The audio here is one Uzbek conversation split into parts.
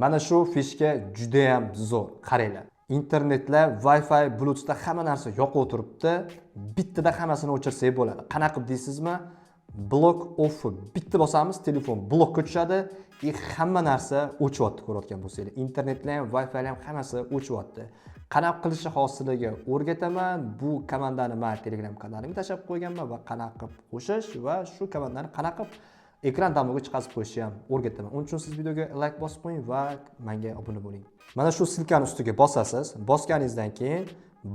Mana shu fishka juda ham zo'r. Qaranglar. Internetda, Wi-Fi, Bluetoothda hamma narsa yoqib o'tiribdi. Bittada hammasini o'chirsak bo'ladi. Qanaqa qilib deysizmi? Block off. Bitta bosamiz, telefon blokka tushadi. Hamma narsa o'chyapti ko'rayotgan bo'lsangiz. Internetlar ham, Wi-Fi ham hammasi o'chyapti. Qanaqa qilishi xosligiga o'rgataman. Bu komandani men Telegram kanalimga tashlab qo'yganman va qanaqa qilib qo'shish va shu komandani qanaqa qilib ekran damoga chiqarib qo'yishni ham o'rgataman. Uning uchun siz videoga like bosib qo'ying va menga obuna bo'ling. Mana shu silkani ustiga bosasiz. Bosganingizdan keyin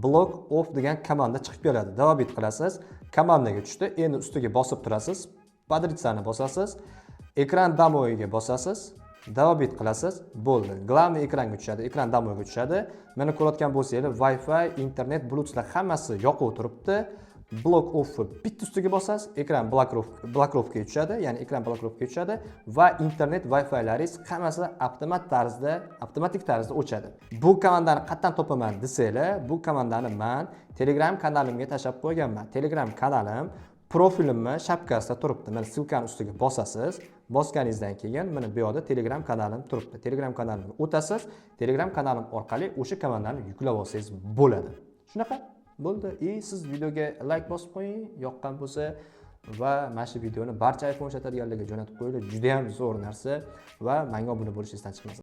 block off degan komanda chiqib keladi. Davom qilasiz. Komandaga tushdi. Endi ustiga bosib turasiz. Padritsani bosasiz. Ekran damoga bosasiz. Davom qilasiz. Bo'ldi. Glavniy ekranga tushadi. Ekran damoga tushadi. Mana ko'rayotgan bo'lsangiz, Wi-Fi, internet, Bluetoothlar hammasi yoqib o'tiribdi. Block off bitta ustiga bosasiz, ekran blokировка tushadi, ya'ni ekran blokировка tushadi va internet Wi-Fi'laringiz hammasi avtomatik tarzda o'chadi. Bu komandani qayerdan topaman desanglar, bu komandani men Telegram kanalimga tashlab qo'yganman. Telegram kanalim profilimni shapkasida turibdi. Mana silkani ustiga bosasiz. Bosganingizdan keyin mana bu yerda Telegram kanalim turibdi. Telegram kanalimga o'tasiz. Telegram kanalim orqali o'sha komandani yuklab olsangiz bo'ladi. Shunaqa bo'ldi. Siz videoga like bosib qo'ying, yoqqan bo'lsa va mana shu videoni barcha iPhone ishlatadiganlarga jo'natib qo'yinglar. Juda ham zo'r narsa va menga obuna bo'lishingizni chiqmasin.